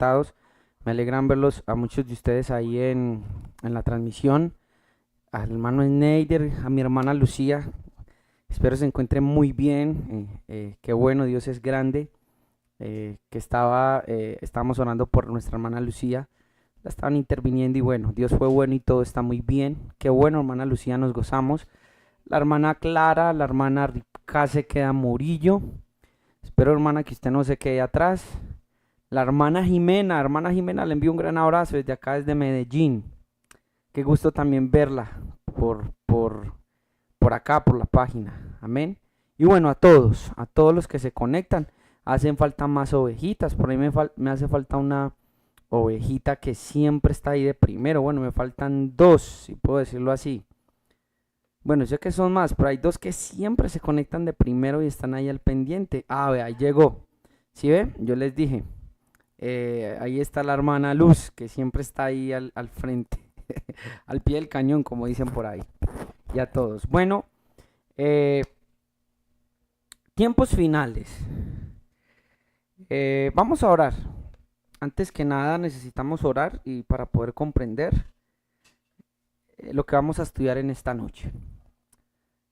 conectados. Me alegran verlos a muchos de ustedes ahí en la transmisión. Al hermano Sneider, a mi hermana Lucía. Espero se encuentren muy bien. Qué bueno, Dios es grande. Estábamos orando por nuestra hermana Lucía. La estaban interviniendo y bueno, Dios fue bueno y todo está muy bien. Qué bueno, hermana Lucía, nos gozamos. La hermana Clara, la hermana Rica se queda Murillo. Espero, hermana, que usted no se quede atrás. La hermana Jimena, le envío un gran abrazo desde acá, desde Medellín. Qué gusto también verla por, por, por acá, por la página. Amén. Y bueno, a todos los que se conectan, hacen falta más ovejitas. Por ahí me hace falta una ovejita que siempre está ahí de primero. Bueno, me faltan dos, si puedo decirlo así. Bueno, sé que son más, pero hay dos que siempre se conectan de primero y están ahí al pendiente. Ah, ve, ahí llegó. ¿Sí ve? Yo les dije. Ahí está la hermana Luz, que siempre está ahí al frente, al pie del cañón, como dicen por ahí. Y a todos. Bueno, eh, tiempos finales. Vamos a orar. Antes que nada necesitamos orar y para poder comprender lo que vamos a estudiar en esta noche.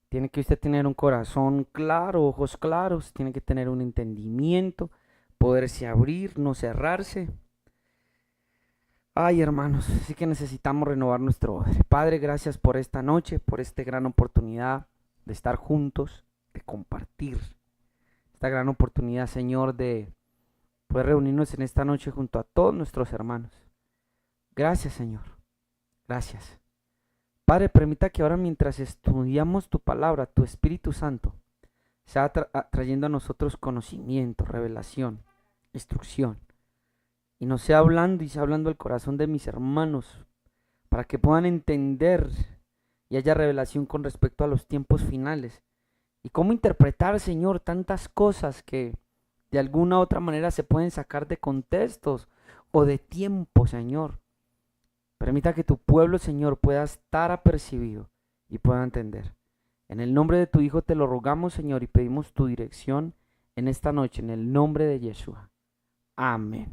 Tiene que usted tener un corazón claro, ojos claros, tiene que tener un entendimiento, poderse abrir, no cerrarse. Ay, hermanos, sí que necesitamos renovar nuestro odre. Padre, gracias por esta noche, por esta gran oportunidad de estar juntos, de compartir. Esta gran oportunidad, Señor, de poder reunirnos en esta noche junto a todos nuestros hermanos. Gracias, Señor. Gracias. Padre, permita que ahora mientras estudiamos tu palabra, tu Espíritu Santo, sea trayendo a nosotros conocimiento, revelación, instrucción. Y nos sea hablando y sea hablando al corazón de mis hermanos, para que puedan entender y haya revelación con respecto a los tiempos finales. Y cómo interpretar, Señor, tantas cosas que de alguna u otra manera se pueden sacar de contextos o de tiempo, Señor. Permita que tu pueblo, Señor, pueda estar apercibido y pueda entender. En el nombre de tu Hijo te lo rogamos, Señor, y pedimos tu dirección en esta noche, en el nombre de Yeshua. Amén.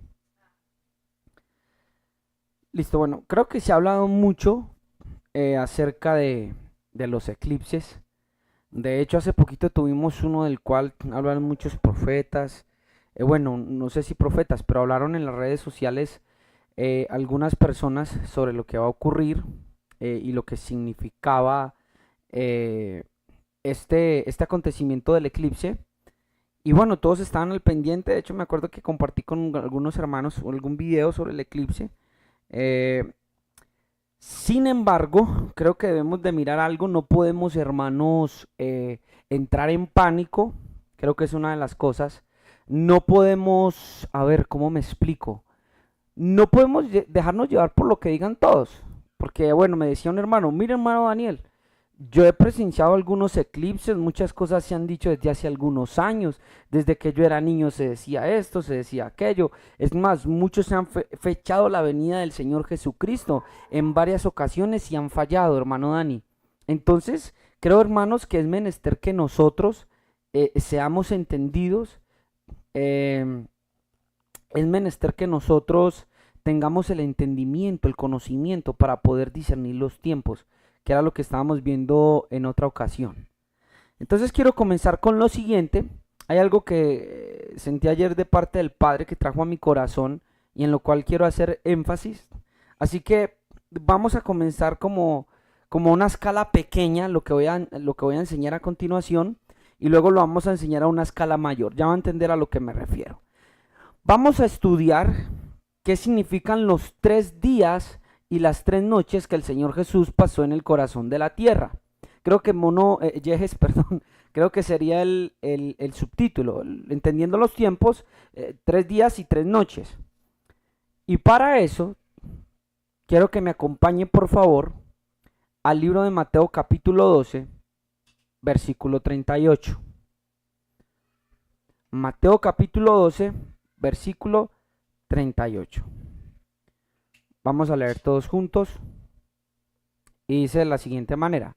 Listo, bueno, creo que se ha hablado mucho acerca de los eclipses. De hecho, hace poquito tuvimos uno del cual hablaron muchos profetas. Bueno, no sé si profetas, pero hablaron en las redes sociales algunas personas sobre lo que va a ocurrir y lo que significaba eh, este acontecimiento del eclipse. Y bueno, todos estaban al pendiente. De hecho, me acuerdo que compartí con algunos hermanos algún video sobre el eclipse. Eh, Sin embargo, creo que debemos de mirar algo. No podemos, hermanos, entrar en pánico. Creo que es una de las cosas. No podemos, a ver, ¿cómo me explico? No podemos dejarnos llevar por lo que digan todos. Porque, bueno, me decía un hermano, mira, hermano Daniel, yo he presenciado algunos eclipses, muchas cosas se han dicho desde hace algunos años, desde que yo era niño se decía esto, se decía aquello, es más, muchos se han fechado la venida del Señor Jesucristo en varias ocasiones y han fallado, hermano Dani. Entonces, creo, hermanos, que es menester que nosotros seamos entendidos, eh, es menester que nosotros tengamos el entendimiento, el conocimiento para poder discernir los tiempos, que era lo que estábamos viendo en otra ocasión. Entonces quiero comenzar con lo siguiente. Hay algo que sentí ayer de parte del Padre que trajo a mi corazón y en lo cual quiero hacer énfasis. Así que vamos a comenzar como una escala pequeña, lo que voy a enseñar a continuación, y luego lo vamos a enseñar a una escala mayor. Ya va a entender a lo que me refiero. Vamos a estudiar qué significan los 3 días y las 3 noches que el Señor Jesús pasó en el corazón de la tierra. Creo que Yejes, perdón, creo que sería el subtítulo, entendiendo los tiempos, 3 días y 3 noches. Y para eso, quiero que me acompañe por favor al libro de Mateo capítulo 12, versículo 38. Mateo capítulo 12, versículo 38. Vamos a leer todos juntos. Y dice de la siguiente manera.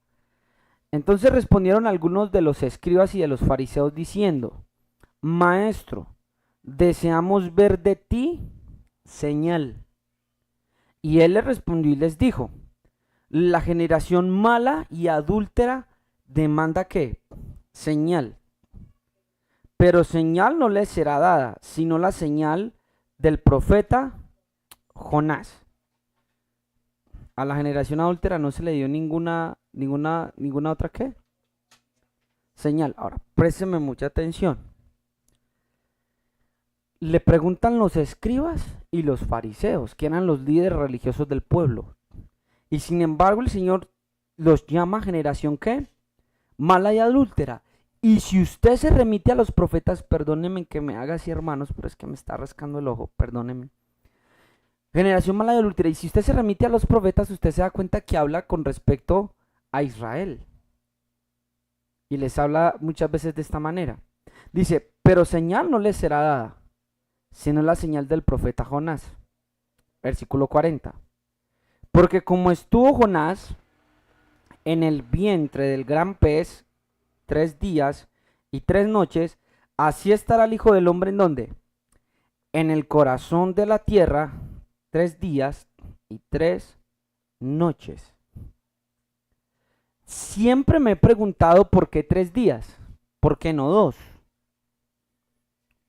Entonces respondieron algunos de los escribas y de los fariseos diciendo, Maestro, deseamos ver de ti señal. Y él le respondió y les dijo, la generación mala y adúltera demanda ¿qué? Señal. Pero señal no le será dada, sino la señal del profeta Jonás. A la generación adúltera no se le dio ninguna otra ¿qué? Señal. Ahora, présteme mucha atención. Le preguntan los escribas y los fariseos, que eran los líderes religiosos del pueblo. Y sin embargo el Señor los llama generación ¿qué? Mala y adúltera. Y si usted se remite a los profetas, perdónenme que me haga así, hermanos, pero es que me está rascando el ojo, perdónenme. Generación mala y adúltera. Y si usted se remite a los profetas, usted se da cuenta que habla con respecto a Israel. Y les habla muchas veces de esta manera. Dice, pero señal no les será dada, sino la señal del profeta Jonás. Versículo 40. Porque como estuvo Jonás en el vientre del gran pez 3 días y 3 noches, así estará el Hijo del Hombre en donde? En el corazón de la tierra 3 días y 3 noches. Siempre me he preguntado por qué 3 días, por qué no 2,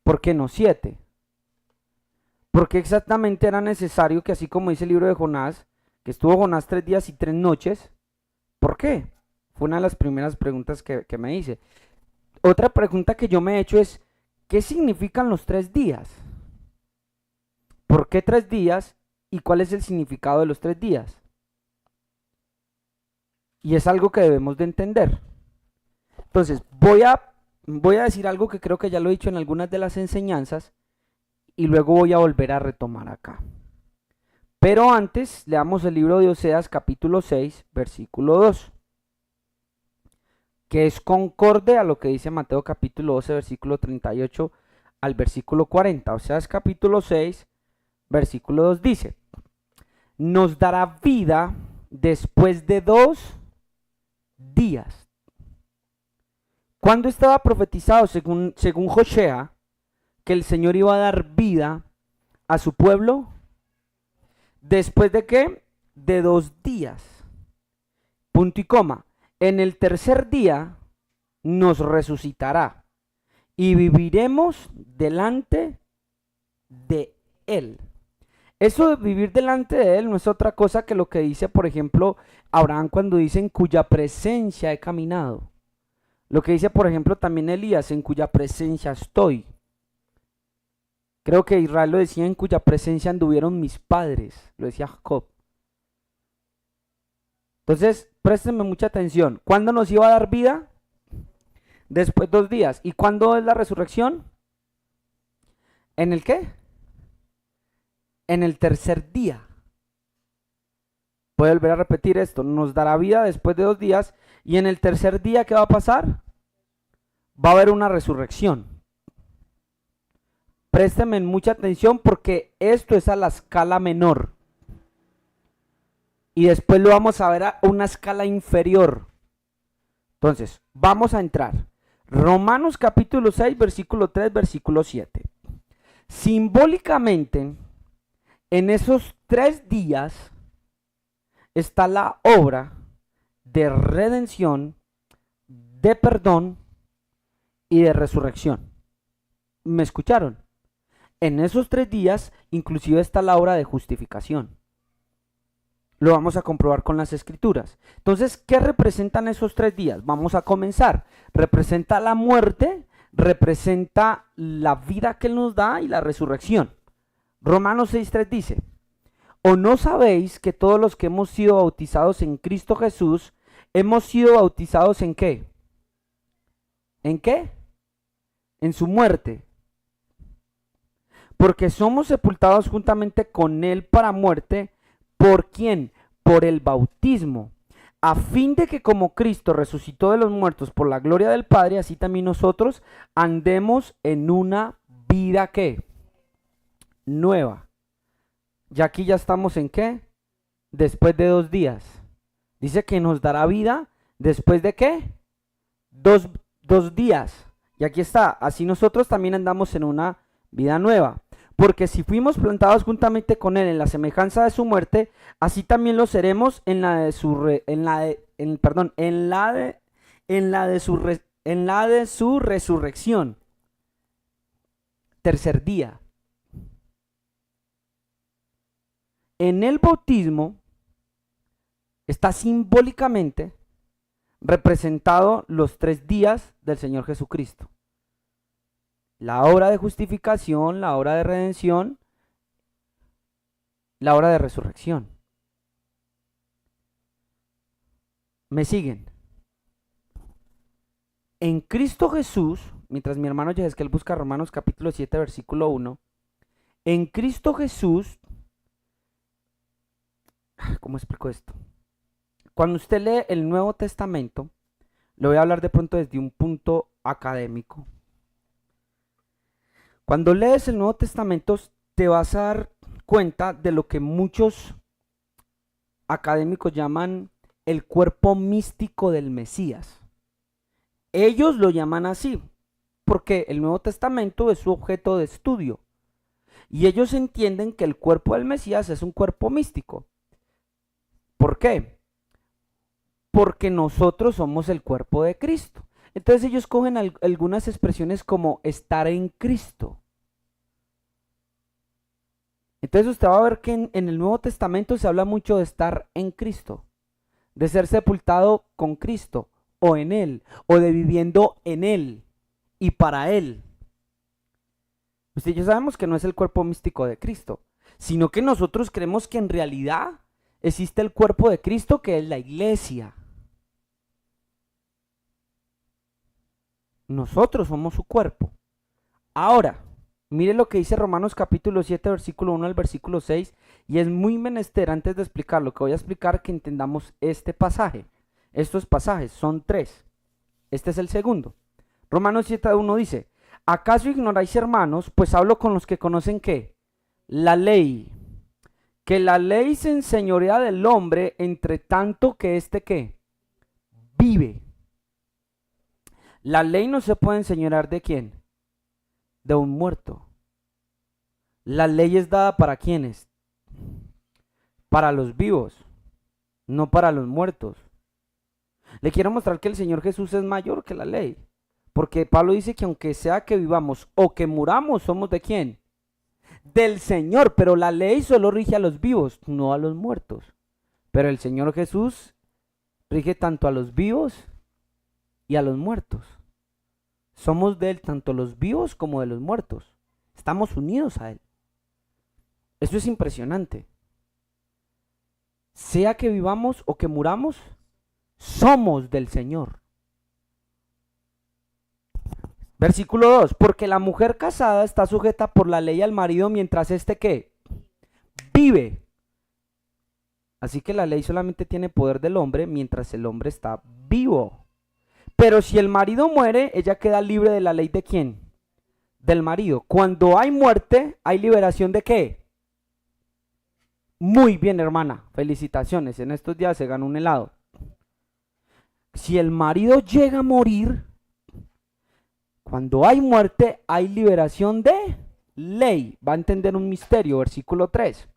por qué no 7, por qué exactamente era necesario que así como dice el libro de Jonás, que estuvo Jonás 3 días y 3 noches, ¿por qué? Fue una de las primeras preguntas que me hice. Otra pregunta que yo me he hecho es, ¿qué significan los 3 días? ¿Por qué 3 días y cuál es el significado de los 3 días? Y es algo que debemos de entender. Entonces, voy a decir algo que creo que ya lo he dicho en algunas de las enseñanzas y luego voy a volver a retomar acá. Pero antes, leamos el libro de Oseas capítulo 6, versículo 2, que es concorde a lo que dice Mateo capítulo 12, versículo 38 al versículo 40. Oseas capítulo 6, versículo 2 dice, nos dará vida después de 2 días. ¿Cuándo estaba profetizado según Josea que el Señor iba a dar vida a su pueblo? ¿Después de qué? De 2 días. Punto y coma. En el tercer día nos resucitará y viviremos delante de Él. Eso de vivir delante de Él no es otra cosa que lo que dice, por ejemplo, Abraham cuando dice en cuya presencia he caminado. Lo que dice, por ejemplo, también Elías, en cuya presencia estoy. Creo que Israel lo decía, en cuya presencia anduvieron mis padres, lo decía Jacob. Entonces, préstenme mucha atención. ¿Cuándo nos iba a dar vida? Después 2 días. ¿Y cuándo es la resurrección? ¿En el qué? En el tercer día. Voy a volver a repetir esto. Nos dará vida después de 2 días. Y en el tercer día, ¿qué va a pasar? Va a haber una resurrección. Préstenme mucha atención porque esto es a la escala menor. Y después lo vamos a ver a una escala inferior. Entonces, vamos a entrar. Romanos capítulo 6, versículo 3, versículo 7. Simbólicamente, en esos 3 días está la obra de redención, de perdón y de resurrección. ¿Me escucharon? En esos 3 días inclusive está la obra de justificación. Lo vamos a comprobar con las escrituras. Entonces, ¿qué representan esos 3 días? Vamos a comenzar. Representa la muerte, representa la vida que Él nos da y la resurrección. Romanos 6:3 dice, ¿o no sabéis que todos los que hemos sido bautizados en Cristo Jesús, hemos sido bautizados en qué? ¿En qué? En su muerte. Porque somos sepultados juntamente con Él para muerte. ¿Por quién? Por el bautismo, a fin de que como Cristo resucitó de los muertos por la gloria del Padre, así también nosotros andemos en una vida ¿qué? Nueva. Y aquí ya estamos en ¿qué? Después de 2 días. Dice que nos dará vida después de ¿qué? 2 días. Y aquí está, así nosotros también andamos en una vida nueva. Porque si fuimos plantados juntamente con él en la semejanza de su muerte, así también lo seremos en la de su perdón, en la de su resurrección. Tercer día. En el bautismo está simbólicamente representado los 3 días del Señor Jesucristo. La obra de justificación, la obra de redención, la obra de resurrección. ¿Me siguen? En Cristo Jesús, mientras mi hermano Yehezkel busca Romanos capítulo 7, versículo 1, en Cristo Jesús, ¿cómo explico esto? Cuando usted lee el Nuevo Testamento, le voy a hablar de pronto desde un punto académico. Cuando lees el Nuevo Testamento, te vas a dar cuenta de lo que muchos académicos llaman el cuerpo místico del Mesías. Ellos lo llaman así, porque el Nuevo Testamento es su objeto de estudio. Y ellos entienden que el cuerpo del Mesías es un cuerpo místico. ¿Por qué? Porque nosotros somos el cuerpo de Cristo. Entonces ellos cogen algunas expresiones como estar en Cristo. Entonces usted va a ver que en el Nuevo Testamento se habla mucho de estar en Cristo, de ser sepultado con Cristo o en Él, o de viviendo en Él y para Él. Usted ya sabemos que no es el cuerpo místico de Cristo, sino que nosotros creemos que en realidad existe el cuerpo de Cristo, que es la iglesia. Nosotros somos su cuerpo. Ahora, mire lo que dice Romanos capítulo 7, versículo 1 al versículo 6, y es muy menester antes de explicar lo que voy a explicar que entendamos este pasaje. Estos pasajes son 3. Este es el segundo. Romanos 7, 1 dice: ¿acaso ignoráis, hermanos? Pues hablo con los que conocen ¿qué? La ley. Que la ley se enseñorea del hombre entre tanto que éste ¿qué? Vive. La ley no se puede enseñorear ¿de quién? De un muerto. La ley es dada para ¿quiénes? Para los vivos, no para los muertos. Le quiero mostrar que el Señor Jesús es mayor que la ley, porque Pablo dice que aunque sea que vivamos o que muramos, somos ¿de quién? Del Señor, pero la ley solo rige a los vivos, no a los muertos. Pero el Señor Jesús rige tanto a los vivos y a los muertos. Somos de Él tanto los vivos como de los muertos. Estamos unidos a Él. Eso es impresionante. Sea que vivamos o que muramos, somos del Señor. Versículo 2. Porque la mujer casada está sujeta por la ley al marido mientras éste ¿qué? Vive. Así que la ley solamente tiene poder del hombre mientras el hombre está vivo. Pero si el marido muere, ella queda libre de la ley ¿de quién? Del marido. Cuando hay muerte, ¿hay liberación de qué? Muy bien, hermana. Felicitaciones. En estos días se ganó un helado. Si el marido llega a morir, cuando hay muerte, hay liberación de ley. Va a entender un misterio. Versículo 3.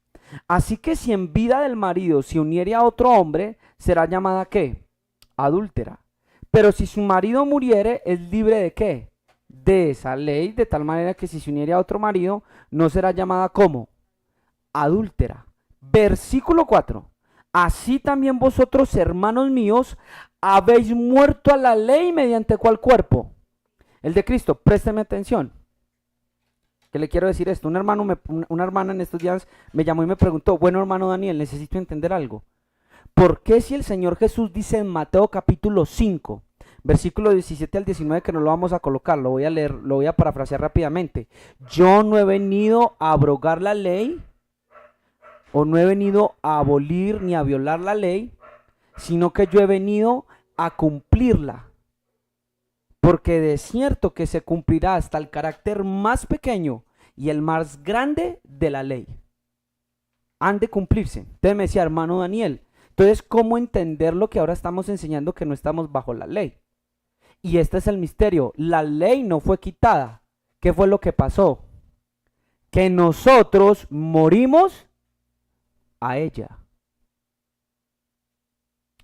Así que si en vida del marido se uniere a otro hombre, será llamada ¿qué? Adúltera. Pero si su marido muriere, es libre ¿de qué? De esa ley, de tal manera que si se uniere a otro marido, no será llamada como adúltera. Versículo 4. Así también vosotros, hermanos míos, habéis muerto a la ley mediante ¿cuál cuerpo? El de Cristo. Présteme atención. ¿Qué le quiero decir esto? Una hermana en estos días me llamó y me preguntó: bueno, hermano Daniel, necesito entender algo. ¿Por qué si el Señor Jesús dice en Mateo capítulo 5, versículo 17 al 19, que no lo vamos a colocar, lo voy a leer, lo voy a parafrasear rápidamente? Yo no he venido a abrogar la ley, o no he venido a abolir ni a violar la ley, sino que yo he venido a cumplirla. Porque de cierto que se cumplirá hasta el carácter más pequeño y el más grande de la ley. Han de cumplirse. Entonces me decía, hermano Daniel, entonces, ¿cómo entender lo que ahora estamos enseñando, que no estamos bajo la ley? Y este es el misterio. La ley no fue quitada. ¿Qué fue lo que pasó? que nosotros morimos a ella.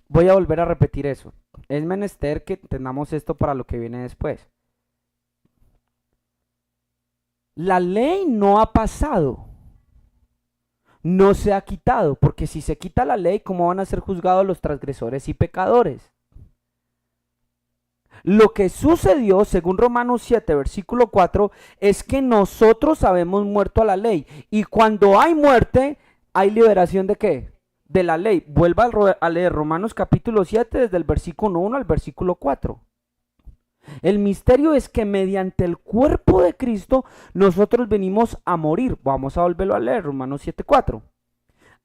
Voy a volver a repetir eso. Es menester que entendamos esto para lo que viene después. La ley no ha pasado, no se ha quitado, porque si se quita la ley, ¿cómo van a ser juzgados los transgresores y pecadores? Lo que sucedió, según Romanos 7, versículo 4, es que nosotros habemos muerto a la ley. Y cuando hay muerte, ¿hay liberación de qué? De la ley. Vuelva a leer Romanos capítulo 7, desde el versículo 1 al versículo 4. El misterio es que mediante el cuerpo de Cristo nosotros venimos a morir. Vamos a volverlo a leer, Romanos 7:4.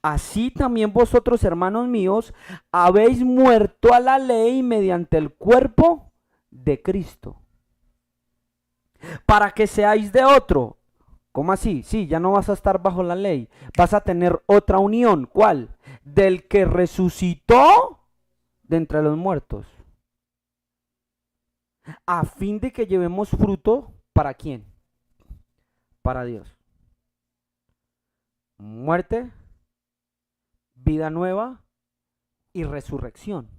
Así también vosotros, hermanos míos, habéis muerto a la ley mediante el cuerpo de Cristo, para que seáis de otro. ¿Cómo así? Sí, ya no vas a estar bajo la ley, vas a tener otra unión. ¿Cuál? Del que resucitó de entre los muertos, a fin de que llevemos fruto. ¿Para quién? Para Dios. Muerte, vida nueva y resurrección.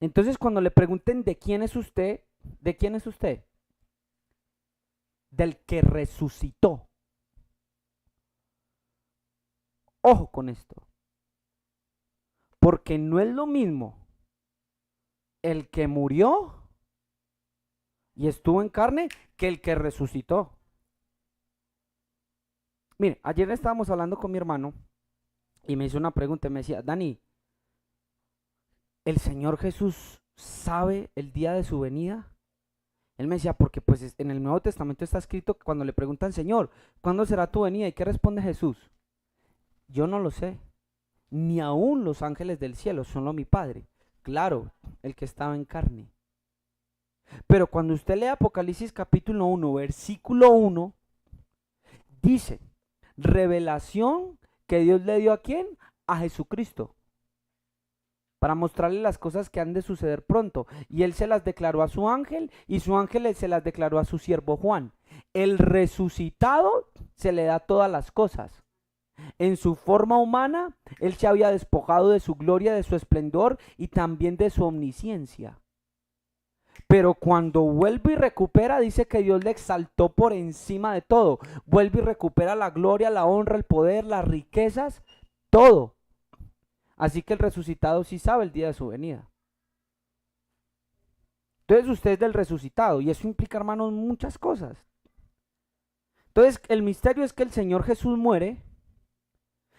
Entonces, cuando le pregunten de quién es usted, ¿de quién es usted? Del que resucitó. Ojo con esto, porque no es lo mismo el que murió y estuvo en carne que el que resucitó. Mire, ayer estábamos hablando con mi hermano y me hizo una pregunta y me decía, Dani, ¿el Señor Jesús sabe el día de su venida? Él me decía, porque pues en el Nuevo Testamento está escrito que cuando le preguntan, Señor, ¿cuándo será tu venida? ¿Y qué responde Jesús? Yo no lo sé, ni aún los ángeles del cielo, solo mi Padre. Claro, el que estaba en carne. Pero cuando usted lee Apocalipsis capítulo 1, versículo 1, dice, revelación que Dios le dio ¿a quién? A Jesucristo, para mostrarle las cosas que han de suceder pronto. Y él se las declaró a su ángel y su ángel se las declaró a su siervo Juan. El resucitado se le da todas las cosas. En su forma humana, él se había despojado de su gloria, de su esplendor y también de su omnisciencia. Pero cuando vuelve y recupera, dice que Dios le exaltó por encima de todo. Vuelve y recupera la gloria, la honra, el poder, las riquezas, todo. Así que el resucitado sí sabe el día de su venida. Entonces usted es del resucitado y eso implica, hermanos, muchas cosas. Entonces el misterio es que el Señor Jesús muere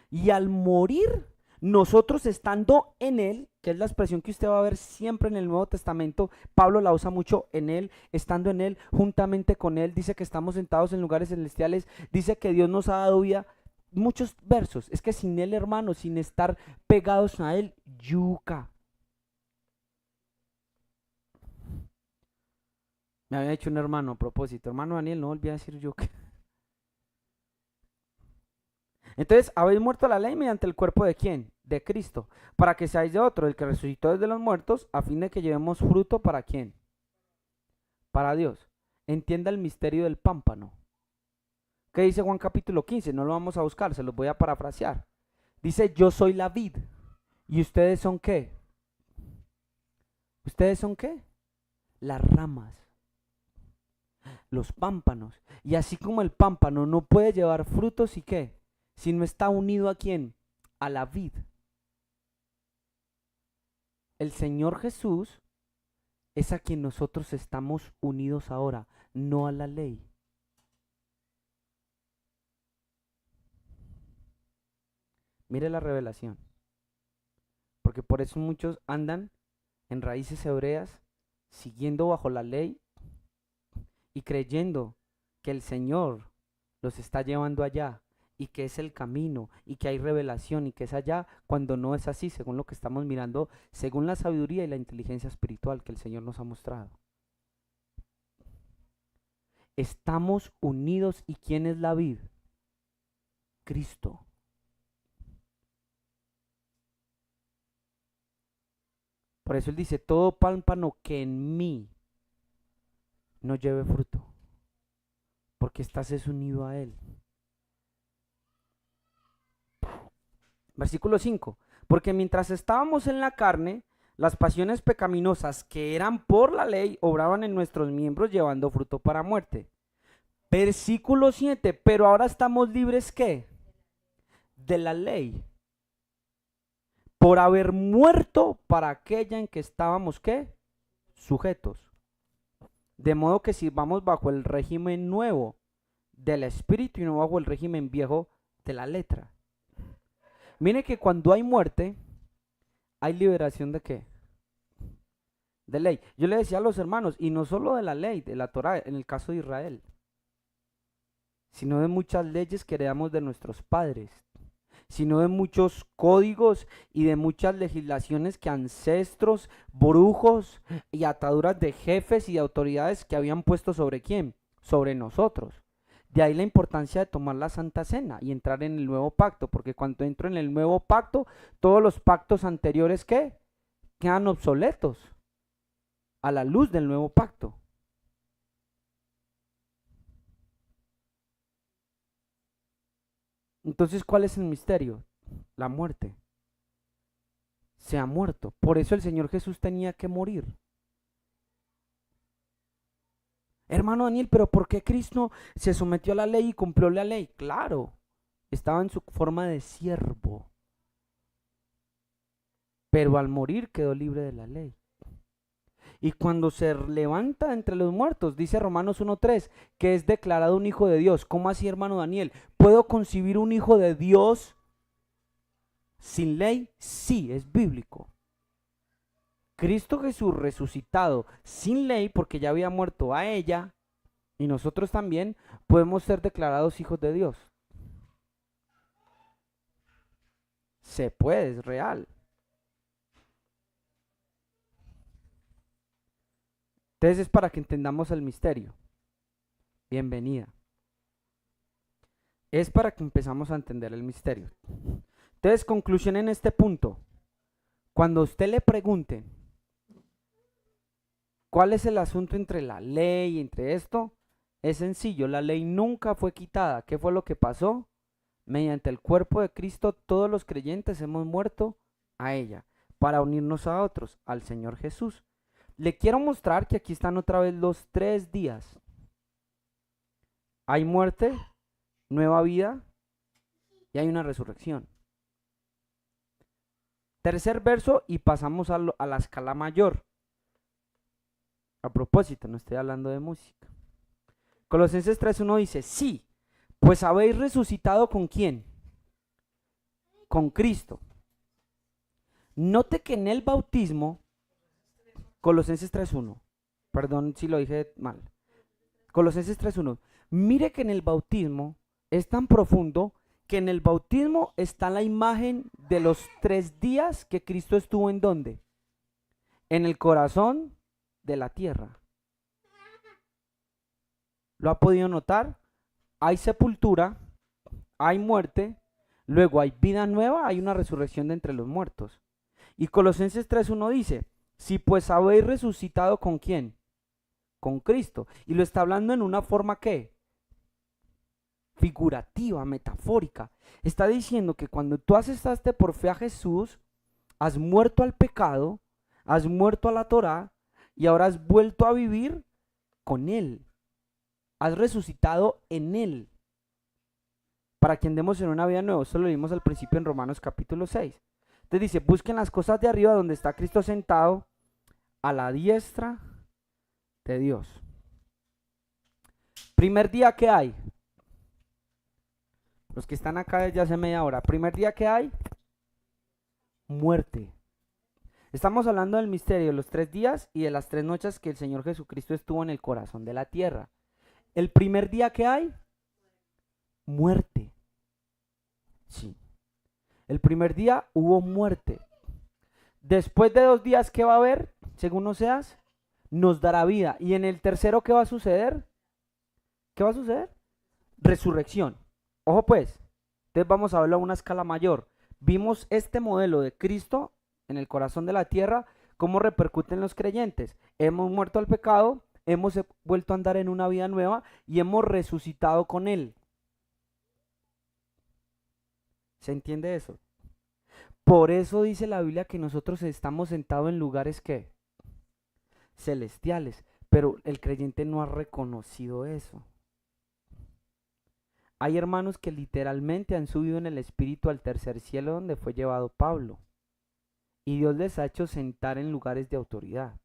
y al morir, nosotros estando en Él, que es la expresión que usted va a ver siempre en el Nuevo Testamento, Pablo la usa mucho en Él, estando en Él, juntamente con Él, dice que estamos sentados en lugares celestiales, dice que Dios nos ha dado vida. Muchos versos, es que sin Él, hermano, sin estar pegados a Él, yuca. Me había hecho un hermano a propósito, hermano Daniel, no volví a decir yuca. Entonces, habéis muerto a la ley mediante el cuerpo de quién? De Cristo, para que seáis de otro, el que resucitó desde los muertos, a fin de que llevemos fruto para quién? Para Dios. Entienda el misterio del pámpano. ¿Qué dice Juan capítulo 15? No lo vamos a buscar, se los voy a parafrasear. Dice, yo soy la vid. ¿Y ustedes son qué? ¿Ustedes son qué? Las ramas, los pámpanos. Y así como el pámpano no puede llevar frutos, ¿y qué? Si no está unido a quién? A la vid. El Señor Jesús es a quien nosotros estamos unidos ahora, no a la ley. Mire la revelación. Porque por eso muchos andan en raíces hebreas, siguiendo bajo la ley y creyendo que el Señor los está llevando allá y que es el camino y que hay revelación y que es allá, cuando no es así, según lo que estamos mirando, según la sabiduría y la inteligencia espiritual que el Señor nos ha mostrado. Estamos unidos. ¿Y quién es la vid? Cristo. Por eso él dice, todo pámpano que en mí no lleve fruto, porque estás es unido a Él. Versículo 5. Porque mientras estábamos en la carne, las pasiones pecaminosas que eran por la ley obraban en nuestros miembros llevando fruto para muerte. Versículo 7. Pero ahora estamos libres, ¿qué? De la ley. Por haber muerto para aquella en que estábamos, ¿qué? Sujetos. De modo que sirvamos bajo el régimen nuevo del espíritu y no bajo el régimen viejo de la letra. Mire que cuando hay muerte, hay liberación de ¿qué? De ley. Yo le decía a los hermanos, y no solo de la ley, de la Torá, en el caso de Israel, sino de muchas leyes que heredamos de nuestros padres, sino de muchos códigos y de muchas legislaciones que ancestros, brujos y ataduras de jefes y de autoridades que habían puesto sobre ¿quién? Sobre nosotros. De ahí la importancia de tomar la Santa Cena y entrar en el nuevo pacto, porque cuando entro en el nuevo pacto, todos los pactos anteriores ¿qué? Quedan obsoletos a la luz del nuevo pacto. Entonces, ¿cuál es el misterio? La muerte. Se ha muerto. Por eso el Señor Jesús tenía que morir. Hermano Daniel, pero ¿por qué Cristo se sometió a la ley y cumplió la ley? Claro, estaba en su forma de siervo, pero al morir quedó libre de la ley. Y cuando se levanta entre los muertos, dice Romanos 1:3, que es declarado un hijo de Dios. ¿Cómo así, hermano Daniel? ¿Puedo concebir un hijo de Dios sin ley? Sí, es bíblico. Cristo Jesús resucitado sin ley, porque ya había muerto a ella, y nosotros también podemos ser declarados hijos de Dios. Se puede, es real. Entonces es para que entendamos el misterio. Bienvenida. Es para que empezamos a entender el misterio. Entonces, conclusión en este punto. Cuando usted le pregunte cuál es el asunto entre la ley y entre esto, es sencillo. La ley nunca fue quitada. ¿Qué fue lo que pasó? Mediante el cuerpo de Cristo, todos los creyentes hemos muerto a ella para unirnos a otros, al Señor Jesús. Le quiero mostrar que aquí están otra vez los 3 días. Hay muerte, nueva vida y hay una resurrección. Tercer verso y pasamos a la escala mayor. A propósito, no estoy hablando de música. Colosenses 3:1 dice, sí, pues habéis resucitado ¿con quién? Con Cristo. Note que en el bautismo, Colosenses 3:1, perdón si lo dije mal, Colosenses 3:1, mire que en el bautismo es tan profundo que en el bautismo está la imagen de los 3 días que Cristo estuvo ¿en dónde? En el corazón de la tierra. ¿Lo ha podido notar? Hay sepultura, hay muerte, luego hay vida nueva, hay una resurrección de entre los muertos. Y Colosenses 3:1 dice, si pues habéis resucitado ¿con quién? Con Cristo. Y lo está hablando en una forma ¿qué? Figurativa, metafórica. Está diciendo que cuando tú aceptaste por fe a Jesús, has muerto al pecado, has muerto a la Torá y ahora has vuelto a vivir con Él. Has resucitado en Él. Para que andemos en una vida nueva. Esto lo vimos al principio en Romanos capítulo 6. Entonces dice, busquen las cosas de arriba donde está Cristo sentado a la diestra de Dios. Primer día que hay. Los que están acá desde hace media hora. Primer día que hay. Muerte. Estamos hablando del misterio de los 3 días y de las 3 noches que el Señor Jesucristo estuvo en el corazón de la tierra. El primer día que hay. Muerte. Sí. El primer día hubo muerte. Después de 2 días, ¿qué va a haber? Según Oseas, nos dará vida. Y en el tercero, ¿qué va a suceder? ¿Qué va a suceder? Resurrección. Ojo pues, entonces vamos a verlo a una escala mayor. Vimos este modelo de Cristo en el corazón de la tierra, cómo repercute en los creyentes. Hemos muerto al pecado, hemos vuelto a andar en una vida nueva y hemos resucitado con Él. ¿Se entiende eso? Por eso dice la Biblia que nosotros estamos sentados en lugares que celestiales, pero el creyente no ha reconocido eso. Hay hermanos que literalmente han subido en el espíritu al tercer cielo donde fue llevado Pablo, y Dios les ha hecho sentar en lugares de autoridad.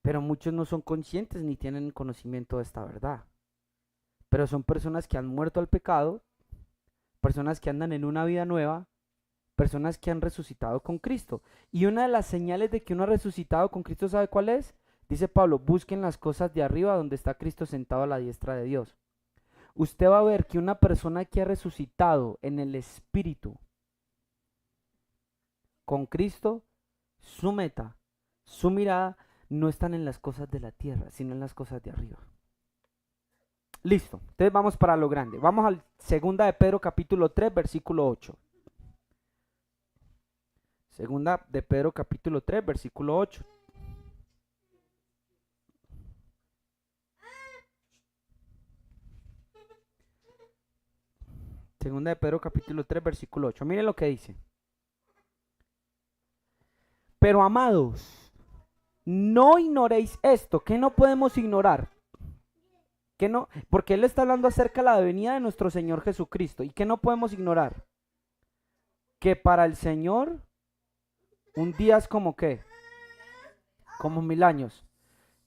Pero muchos no son conscientes ni tienen conocimiento de esta verdad. Pero son personas que han muerto al pecado, personas que andan en una vida nueva, personas que han resucitado con Cristo. Y una de las señales de que uno ha resucitado con Cristo, ¿sabe cuál es? Dice Pablo, busquen las cosas de arriba donde está Cristo sentado a la diestra de Dios. Usted va a ver que una persona que ha resucitado en el espíritu con Cristo, su meta, su mirada, no están en las cosas de la tierra, sino en las cosas de arriba. Listo, entonces vamos para lo grande. Vamos al 2 de Pedro capítulo 3, versículo 8. Segunda de Pedro capítulo 3, versículo 8. Segunda de Pedro capítulo 3, versículo 8. Miren lo que dice. Pero amados, no ignoréis esto, que no podemos ignorar. Que no, porque él está hablando acerca de la venida de nuestro Señor Jesucristo. ¿Y que no podemos ignorar? Que para el Señor un día es como ¿qué? Como 1000 años.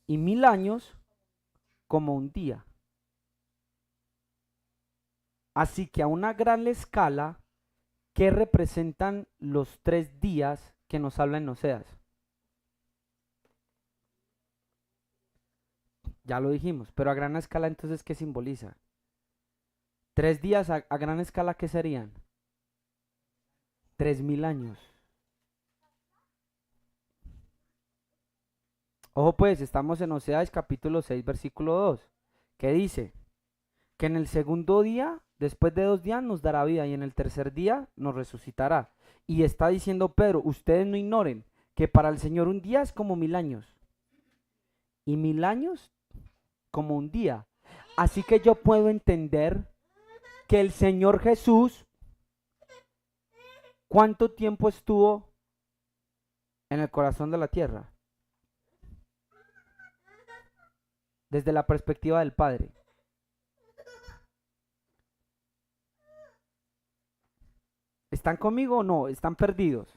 Y 1000 años como un día. Así que a una gran escala, ¿qué representan los 3 días que nos habla en Oseas? Ya lo dijimos, pero a gran escala entonces, ¿qué simboliza? 3 días a gran escala, ¿qué serían? 3000 años. Ojo pues, estamos en Oseas capítulo 6, versículo 2, que dice que en el segundo día, después de 2 días, nos dará vida y en el tercer día nos resucitará. Y está diciendo Pedro, ustedes no ignoren que para el Señor un día es como 1000 años y 1000 años como un día. Así que yo puedo entender que el Señor Jesús, ¿cuánto tiempo estuvo en el corazón de la tierra? Desde la perspectiva del Padre. ¿Están conmigo o no? ¿Están perdidos?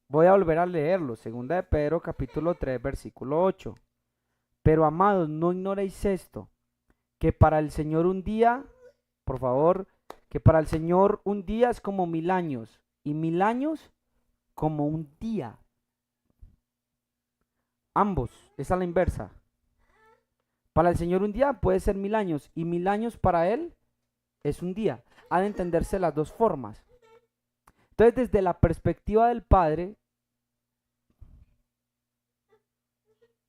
Voy a volver a leerlo. Segunda de Pedro capítulo 3 versículo 8. Pero amados, no ignoréis esto, que para el Señor un día, por favor, que para el Señor un día es como 1000 años y 1000 años como un día. Ambos, es a la inversa. Para el Señor un día puede ser 1000 años y 1000 años para Él es un día. Ha de entenderse las dos formas. Entonces, desde la perspectiva del Padre,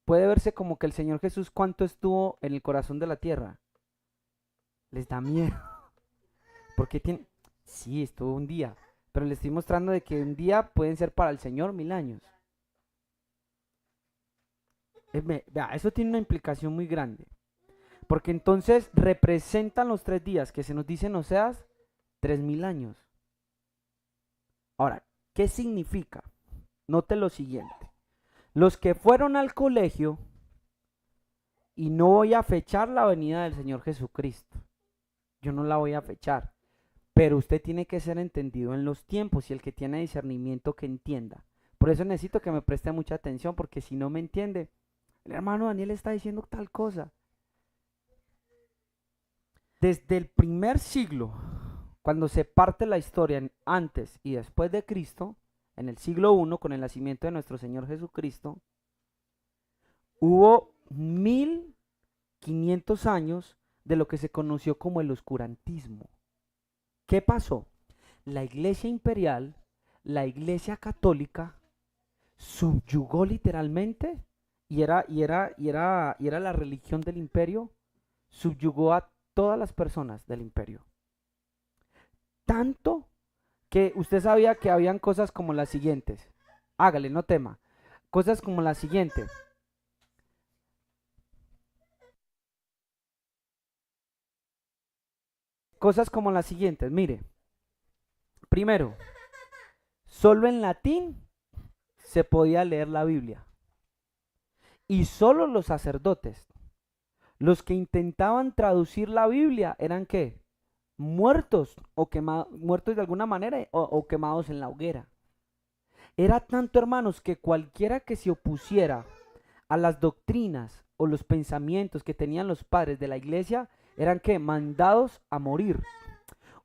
puede verse como que el Señor Jesús cuánto estuvo en el corazón de la tierra. Les da miedo. Porque tiene, sí, estuvo un día, pero le estoy mostrando de que un día pueden ser para el Señor 1000 años. Vea, eso tiene una implicación muy grande. Porque entonces representan los 3 días que se nos dicen Oseas 3000 años. Ahora, ¿qué significa? Note lo siguiente. Los que fueron al colegio, y no voy a fechar la venida del Señor Jesucristo. Yo no la voy a fechar. Pero usted tiene que ser entendido en los tiempos y el que tiene discernimiento que entienda. Por eso necesito que me preste mucha atención porque si no me entiende, el hermano Daniel está diciendo tal cosa. Desde el primer siglo, cuando se parte la historia en antes y después de Cristo, en el siglo I, con el nacimiento de nuestro Señor Jesucristo, hubo 1500 años de lo que se conoció como el oscurantismo. ¿Qué pasó? La iglesia imperial, la iglesia católica, subyugó literalmente, y era la religión del imperio, subyugó a todas las personas del imperio. Tanto que usted sabía que habían cosas como las siguientes. Hágale, no tema. Cosas como la siguiente. Cosas como las siguientes, mire. Primero, solo en latín se podía leer la Biblia. Y solo los sacerdotes, los que intentaban traducir la Biblia, eran ¿qué? Muertos o quemados, muertos de alguna manera o quemados en la hoguera. Era tanto, hermanos, que cualquiera que se opusiera a las doctrinas o los pensamientos que tenían los padres de la iglesia, eran ¿qué? Mandados a morir.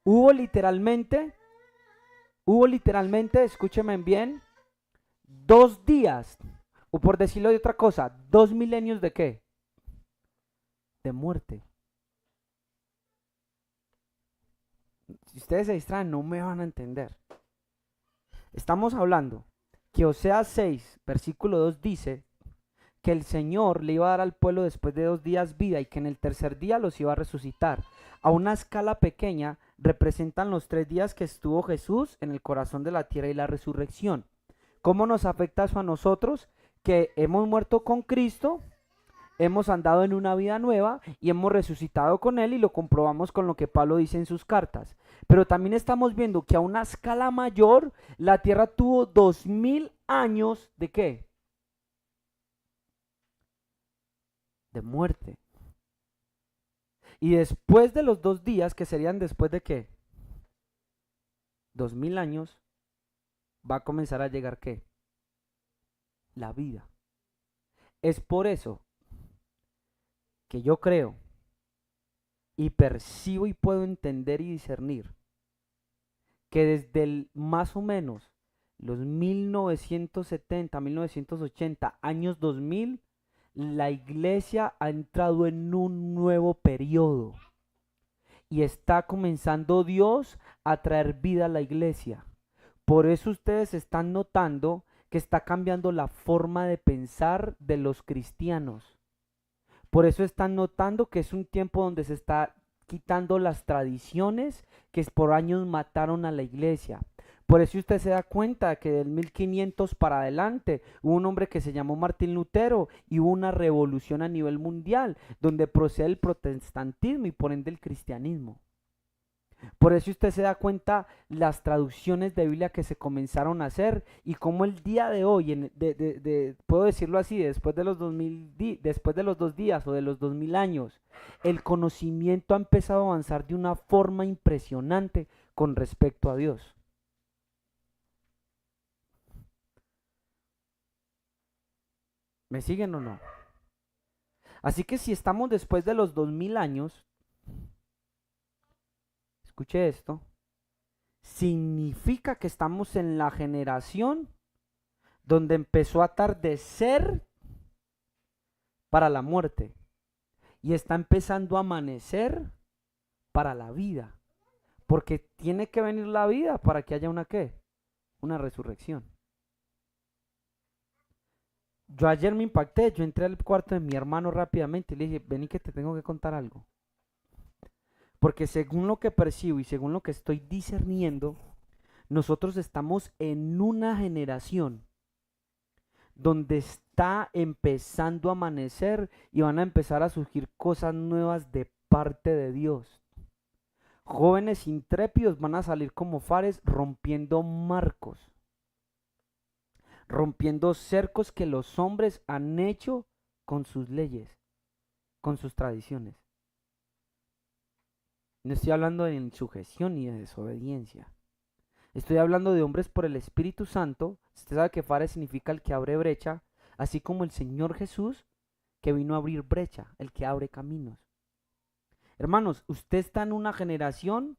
Hubo literalmente, escúcheme bien, 2 días, o por decirlo de otra cosa, 2 milenios de ¿qué? De muerte. Si ustedes se distraen, no me van a entender. Estamos hablando que Oseas 6, versículo 2 dice que el Señor le iba a dar al pueblo después de 2 días vida y que en el tercer día los iba a resucitar. A una escala pequeña representan los 3 días que estuvo Jesús en el corazón de la tierra y la resurrección. ¿Cómo nos afecta eso a nosotros? Que hemos muerto con Cristo, hemos andado en una vida nueva y hemos resucitado con Él, y lo comprobamos con lo que Pablo dice en sus cartas. Pero también estamos viendo que a una escala mayor la tierra tuvo 2000 años de ¿qué? De muerte. Y después de los 2 días, que serían después de ¿qué? 2000 años, va a comenzar a llegar ¿qué? La vida. Es por eso que yo creo y percibo y puedo entender y discernir que desde el más o menos los 1970, 1980, años 2000, la iglesia ha entrado en un nuevo periodo y está comenzando Dios a traer vida a la iglesia. Por eso ustedes están notando que está cambiando la forma de pensar de los cristianos. Por eso están notando que es un tiempo donde se está quitando las tradiciones que por años mataron a la iglesia. Por eso usted se da cuenta que del 1500 para adelante hubo un hombre que se llamó Martín Lutero y hubo una revolución a nivel mundial donde procede el protestantismo y por ende el cristianismo. Por eso usted se da cuenta las traducciones de Biblia que se comenzaron a hacer y cómo el día de hoy, puedo decirlo así, después de los 2 días o de los 2000 años, el conocimiento ha empezado a avanzar de una forma impresionante con respecto a Dios. ¿Me siguen o no? Así que si estamos después de los 2000 años, escuche esto, significa que estamos en la generación donde empezó a atardecer para la muerte y está empezando a amanecer para la vida, porque tiene que venir la vida para que haya una ¿qué? Una resurrección. Yo ayer me impacté, yo entré al cuarto de mi hermano rápidamente y le dije, vení que te tengo que contar algo. Porque según lo que percibo y según lo que estoy discerniendo, nosotros estamos en una generación donde está empezando a amanecer y van a empezar a surgir cosas nuevas de parte de Dios. Jóvenes intrépidos van a salir como fares rompiendo marcos, rompiendo cercos que los hombres han hecho con sus leyes, con sus tradiciones. No estoy hablando de insujeción ni de desobediencia. Estoy hablando de hombres por el Espíritu Santo. Usted sabe que Fare significa el que abre brecha, así como el Señor Jesús, que vino a abrir brecha, el que abre caminos. Hermanos, usted está en una generación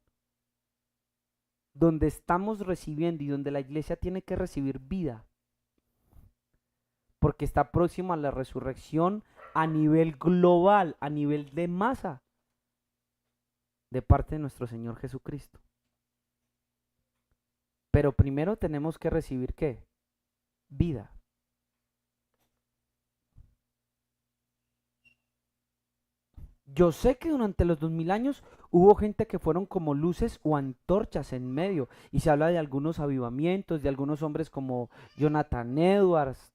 donde estamos recibiendo y donde la iglesia tiene que recibir vida, porque está próximo a la resurrección a nivel global, a nivel de masa, de parte de nuestro Señor Jesucristo. Pero primero tenemos que recibir ¿qué? Vida. Yo sé que durante los 2000 años hubo gente que fueron como luces o antorchas en medio, y se habla de algunos avivamientos, de algunos hombres como Jonathan Edwards,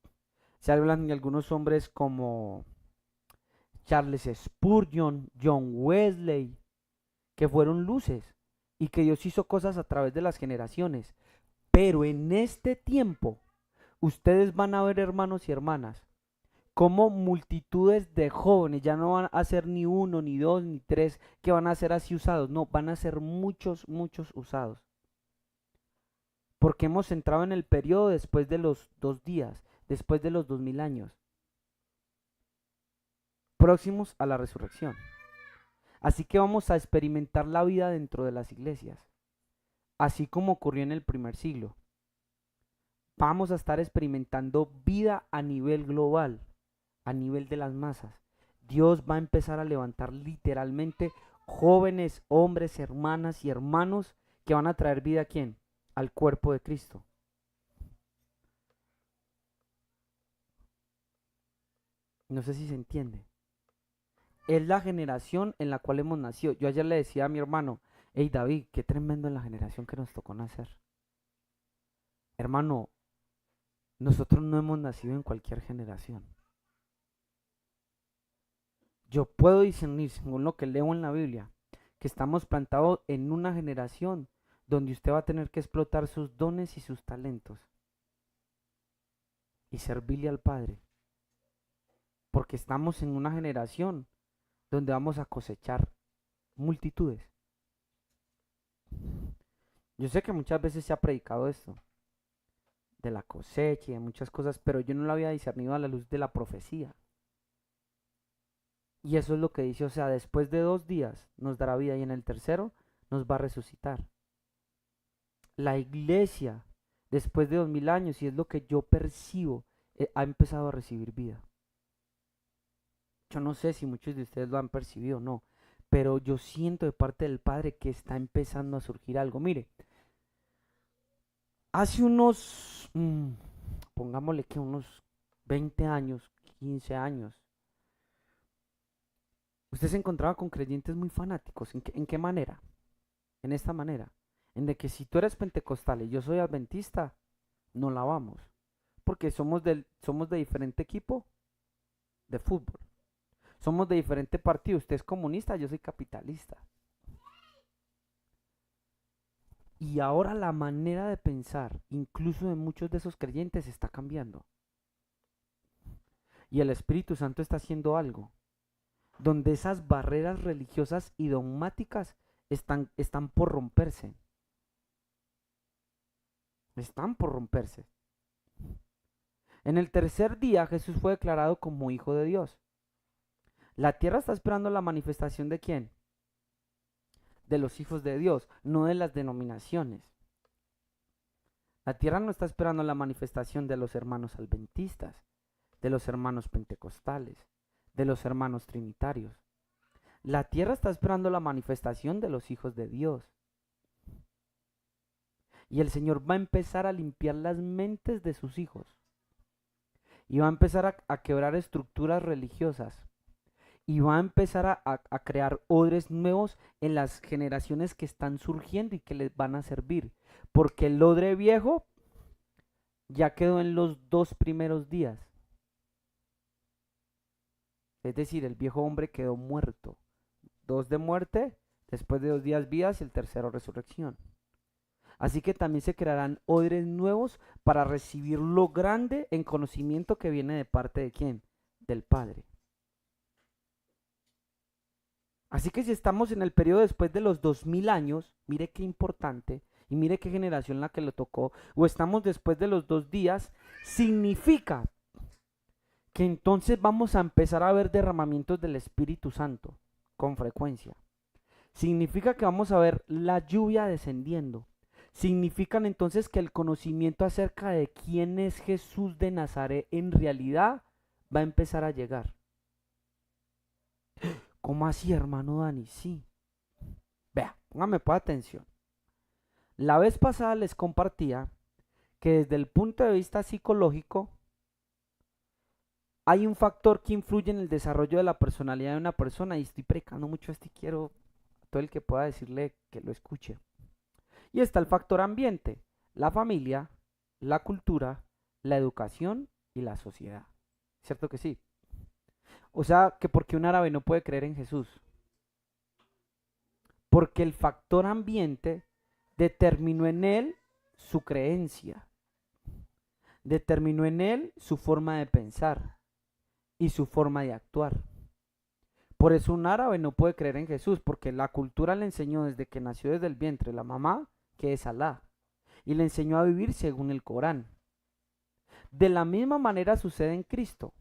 Se hablan de algunos hombres como Charles Spurgeon, John Wesley, que fueron luces y que Dios hizo cosas a través de las generaciones. Pero en este tiempo, ustedes van a ver, hermanos y hermanas, como multitudes de jóvenes, ya no van a ser ni uno, ni dos, ni tres, que van a ser así usados, no, van a ser muchos, muchos usados. Porque hemos entrado en el periodo después de los 2 días, después de los 2000 años, próximos a la resurrección. Así que vamos a experimentar la vida dentro de las iglesias, así como ocurrió en el primer siglo. Vamos a estar experimentando vida a nivel global, a nivel de las masas. Dios va a empezar a levantar literalmente jóvenes, hombres, hermanas y hermanos que van a traer vida a quién? Al cuerpo de Cristo. No sé si se entiende. Es la generación en la cual hemos nacido. Yo ayer le decía a mi hermano, hey David, qué tremendo en la generación que nos tocó nacer. Hermano, nosotros no hemos nacido en cualquier generación. Yo puedo discernir, según lo que leo en la Biblia, que estamos plantados en una generación donde usted va a tener que explotar sus dones y sus talentos y servirle al Padre. Porque estamos en una generación donde vamos a cosechar multitudes. Yo sé que muchas veces se ha predicado esto, de la cosecha y de muchas cosas, pero yo no lo había discernido a la luz de la profecía. Y eso es lo que dice, o sea, después de 2 días nos dará vida y en el tercero nos va a resucitar. La iglesia, después de 2000 años, y es lo que yo percibo, ha empezado a recibir vida. Yo no sé si muchos de ustedes lo han percibido o no, pero yo siento de parte del Padre que está empezando a surgir algo. Mire, hace unos, pongámosle que unos 20 años, 15 años, usted se encontraba con creyentes muy fanáticos. ¿En qué manera? En esta manera. En de que si tú eres pentecostal y yo soy adventista, no la vamos. Porque somos de diferente equipo de fútbol. Somos de diferente partido. Usted es comunista, yo soy capitalista. Y ahora la manera de pensar, incluso de muchos de esos creyentes, está cambiando. Y el Espíritu Santo está haciendo algo, donde esas barreras religiosas y dogmáticas están por romperse. Están por romperse. En el tercer día Jesús fue declarado como Hijo de Dios. La tierra está esperando la manifestación de ¿quién? De los hijos de Dios, no de las denominaciones. La tierra no está esperando la manifestación de los hermanos adventistas, de los hermanos pentecostales, de los hermanos trinitarios. La tierra está esperando la manifestación de los hijos de Dios. Y el Señor va a empezar a limpiar las mentes de sus hijos. Y va a empezar a quebrar estructuras religiosas. Y va a empezar a crear odres nuevos en las generaciones que están surgiendo y que les van a servir. Porque el odre viejo ya quedó en los 2 primeros días. Es decir, el viejo hombre quedó muerto. 2 de muerte, después de 2 días vidas y el tercero resurrección. Así que también se crearán odres nuevos para recibir lo grande en conocimiento que viene de parte de ¿quién? Del Padre. Así que si estamos en el periodo después de los 2000 años, mire qué importante y mire qué generación la que le tocó, o estamos después de los 2 días, significa que entonces vamos a empezar a ver derramamientos del Espíritu Santo con frecuencia. Significa que vamos a ver la lluvia descendiendo. Significan entonces que el conocimiento acerca de quién es Jesús de Nazaret en realidad va a empezar a llegar. ¿Cómo así, hermano Dani? Sí. Vea, póngame por atención. La vez pasada les compartía que desde el punto de vista psicológico hay un factor que influye en el desarrollo de la personalidad de una persona y estoy predicando mucho esto y quiero a todo el que pueda decirle que lo escuche. Y está el factor ambiente, la familia, la cultura, la educación y la sociedad. ¿Cierto que sí? O sea, que porque un árabe no puede creer en Jesús, porque el factor ambiente determinó en él su creencia, determinó en él su forma de pensar y su forma de actuar. Por eso un árabe no puede creer en Jesús, porque la cultura le enseñó desde que nació desde el vientre la mamá que es Alá, y le enseñó a vivir según el Corán. De la misma manera sucede en Cristo.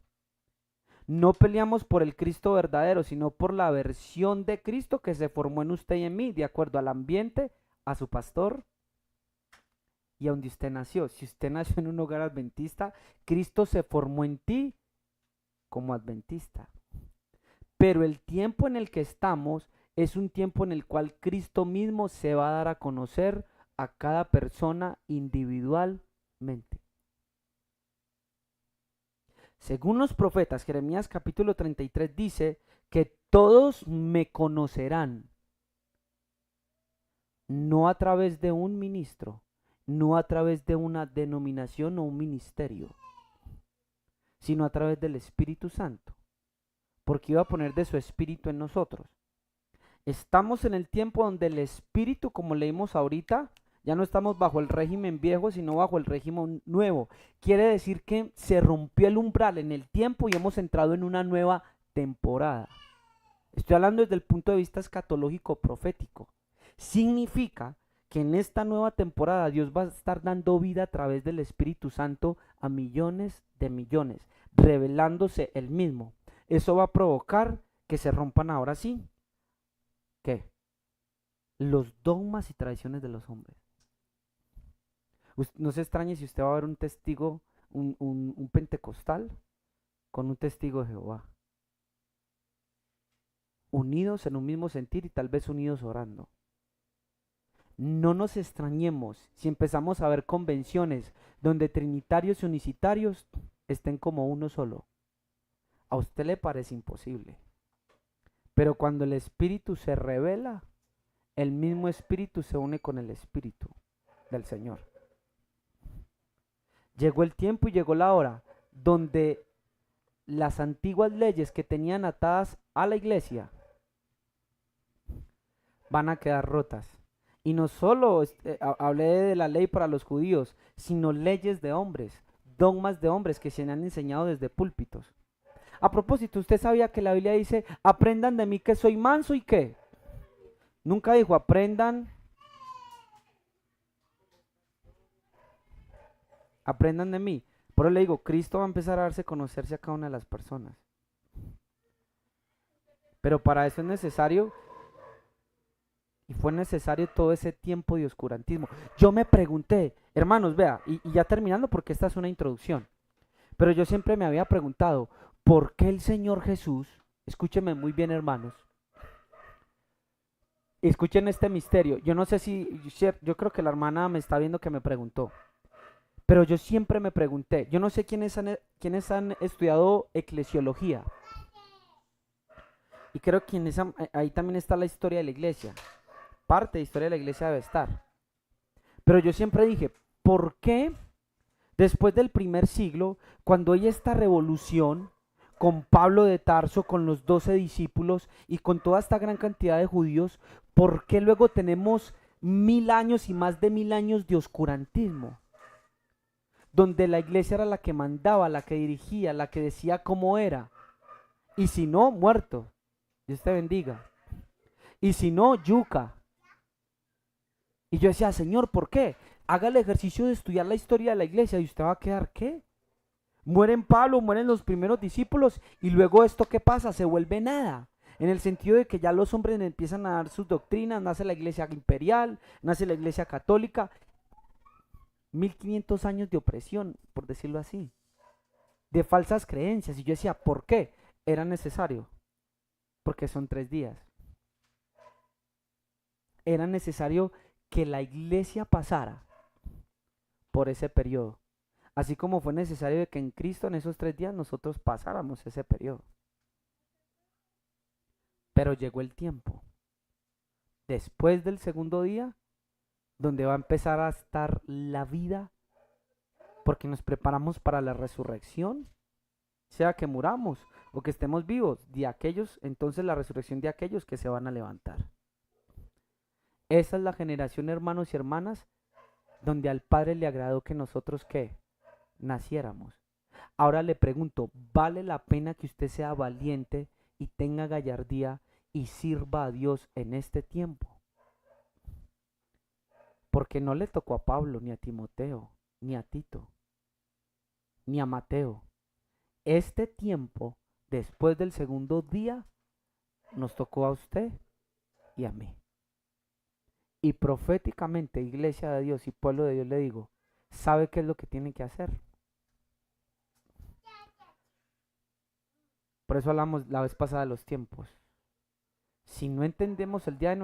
No peleamos por el Cristo verdadero, sino por la versión de Cristo que se formó en usted y en mí, de acuerdo al ambiente, a su pastor y a donde usted nació. Si usted nació en un hogar adventista, Cristo se formó en ti como adventista. Pero el tiempo en el que estamos es un tiempo en el cual Cristo mismo se va a dar a conocer a cada persona individualmente. Según los profetas, Jeremías capítulo 33 dice que todos me conocerán, no a través de un ministro, no a través de una denominación o un ministerio, sino a través del Espíritu Santo, porque iba a poner de su Espíritu en nosotros. Estamos en el tiempo donde el Espíritu, como leímos ahorita, ya no estamos bajo el régimen viejo, sino bajo el régimen nuevo. Quiere decir que se rompió el umbral en el tiempo y hemos entrado en una nueva temporada. Estoy hablando desde el punto de vista escatológico profético. Significa que en esta nueva temporada Dios va a estar dando vida a través del Espíritu Santo a millones de millones, revelándose Él mismo. Eso va a provocar que se rompan ahora sí, ¿qué? Los dogmas y tradiciones de los hombres. No se extrañe si usted va a ver un testigo, un pentecostal con un testigo de Jehová, unidos en un mismo sentir y tal vez unidos orando. No nos extrañemos si empezamos a ver convenciones donde trinitarios y unicitarios estén como uno solo. A usted le parece imposible. Pero cuando el Espíritu se revela, el mismo Espíritu se une con el Espíritu del Señor. Llegó el tiempo y llegó la hora donde las antiguas leyes que tenían atadas a la iglesia van a quedar rotas. Y no solo hablé de la ley para los judíos, sino leyes de hombres, dogmas de hombres que se han enseñado desde púlpitos. A propósito, ¿usted sabía que la Biblia dice, aprendan de mí que soy manso y qué? Nunca dijo, aprendan de mí. Por eso le digo, Cristo va a empezar a darse a conocerse a cada una de las personas. Pero para eso es necesario, y fue necesario todo ese tiempo de oscurantismo. Yo me pregunté, hermanos, vea, y ya terminando porque esta es una introducción, pero yo siempre me había preguntado, ¿por qué el Señor Jesús, escúchenme muy bien hermanos, escuchen este misterio, yo no sé si, yo creo que la hermana me está viendo que me preguntó, pero yo siempre me pregunté, yo no sé quiénes han estudiado eclesiología, y creo que ahí también está la historia de la iglesia, parte de historia de la iglesia debe estar. Pero yo siempre dije, ¿por qué después del primer siglo, cuando hay esta revolución con Pablo de Tarso, con los 12 discípulos y con toda esta gran cantidad de judíos, por qué luego tenemos 1000 años y más de 1000 años de oscurantismo? Donde la iglesia era la que mandaba, la que dirigía, la que decía cómo era. Y si no, muerto. Dios te bendiga. Y si no, yuca. Y yo decía, Señor, ¿por qué? Haga el ejercicio de estudiar la historia de la iglesia y usted va a quedar, ¿qué? Mueren Pablo, mueren los primeros discípulos y luego esto ¿qué pasa? Se vuelve nada. En el sentido de que ya los hombres empiezan a dar sus doctrinas, nace la iglesia imperial, nace la iglesia católica. 1500 años de opresión, por decirlo así. De falsas creencias. Y yo decía, ¿por qué? Era necesario. Porque son 3 días. Era necesario que la iglesia pasara por ese periodo. Así como fue necesario que en Cristo en esos 3 días nosotros pasáramos ese periodo. Pero llegó el tiempo, después del segundo día, donde va a empezar a estar la vida, porque nos preparamos para la resurrección sea que muramos o que estemos vivos, de aquellos, entonces la resurrección de aquellos que se van a levantar. Esa es la generación, hermanos y hermanas, donde al Padre le agradó que nosotros, ¿qué? Naciéramos. Ahora le pregunto, ¿vale la pena que usted sea valiente y tenga gallardía y sirva a Dios en este tiempo? Porque no le tocó a Pablo, ni a Timoteo, ni a Tito, ni a Mateo. Este tiempo, después del segundo día, nos tocó a usted y a mí. Y proféticamente, iglesia de Dios y pueblo de Dios, le digo, ¿sabe qué es lo que tiene que hacer? Por eso hablamos la vez pasada de los tiempos. Si no entendemos el día de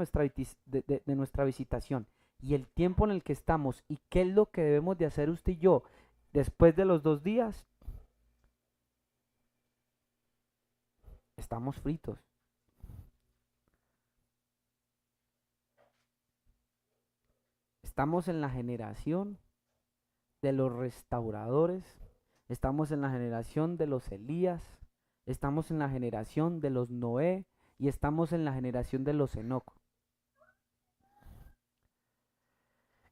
nuestra visitación y el tiempo en el que estamos y qué es lo que debemos de hacer usted y yo después de los 2 días, estamos fritos. Estamos en la generación de los restauradores, estamos en la generación de los Elías, estamos en la generación de los Noé y estamos en la generación de los Enoc.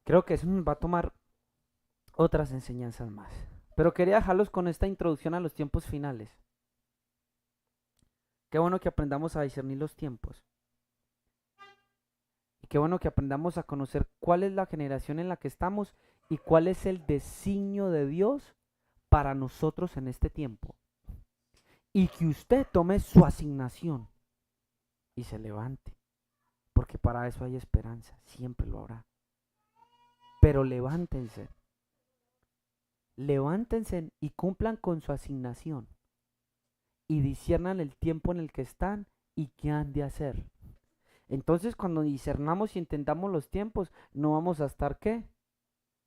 Creo que eso nos va a tomar otras enseñanzas más. Pero quería dejarlos con esta introducción a los tiempos finales. Qué bueno que aprendamos a discernir los tiempos. Y qué bueno que aprendamos a conocer cuál es la generación en la que estamos y cuál es el designio de Dios para nosotros en este tiempo. Y que usted tome su asignación y se levante. Porque para eso hay esperanza, siempre lo habrá. Pero levántense. Levántense y cumplan con su asignación. Y disciernan el tiempo en el que están y qué han de hacer. Entonces, cuando discernamos y entendamos los tiempos, no vamos a estar, ¿qué?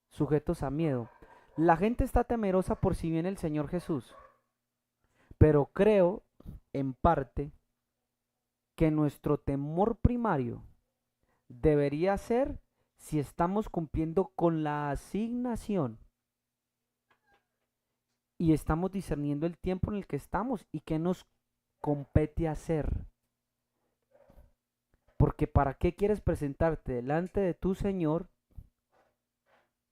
Sujetos a miedo. La gente está temerosa por si viene el Señor Jesús. Pero creo, en parte, que nuestro temor primario debería ser si estamos cumpliendo con la asignación y estamos discerniendo el tiempo en el que estamos y qué nos compete hacer. Porque ¿para qué quieres presentarte delante de tu Señor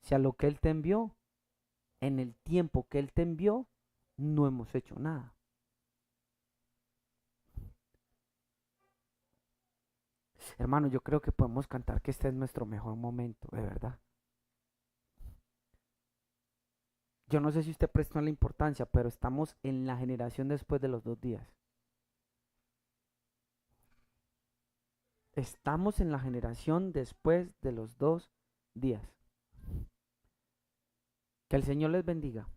si a lo que Él te envió, en el tiempo que Él te envió, no hemos hecho nada? Hermano, yo creo que podemos cantar que este es nuestro mejor momento, de verdad. Yo no sé si usted prestó la importancia, pero estamos en la generación después de los 2 días. Estamos en la generación después de los 2 días. Que el Señor les bendiga.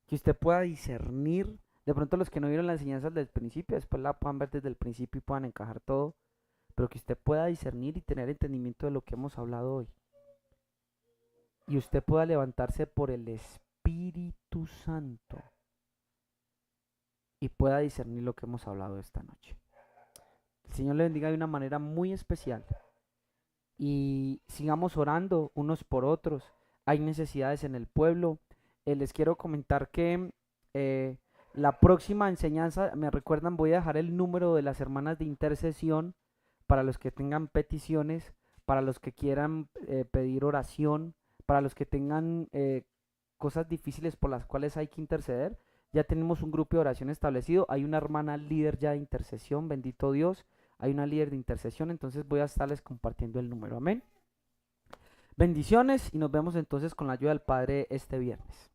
Que usted pueda discernir. De pronto los que no vieron la enseñanza desde el principio, después la puedan ver desde el principio y puedan encajar todo. Pero que usted pueda discernir y tener entendimiento de lo que hemos hablado hoy. Y usted pueda levantarse por el Espíritu Santo. Y pueda discernir lo que hemos hablado esta noche. El Señor le bendiga de una manera muy especial. Y sigamos orando unos por otros. Hay necesidades en el pueblo. Les quiero comentar que la próxima enseñanza, me recuerdan, voy a dejar el número de las hermanas de intercesión para los que tengan peticiones, para los que quieran pedir oración, para los que tengan cosas difíciles por las cuales hay que interceder. Ya tenemos un grupo de oración establecido. Hay una hermana líder ya de intercesión, bendito Dios. Hay una líder de intercesión, entonces voy a estarles compartiendo el número. Amén. Bendiciones y nos vemos entonces con la ayuda del Padre este viernes.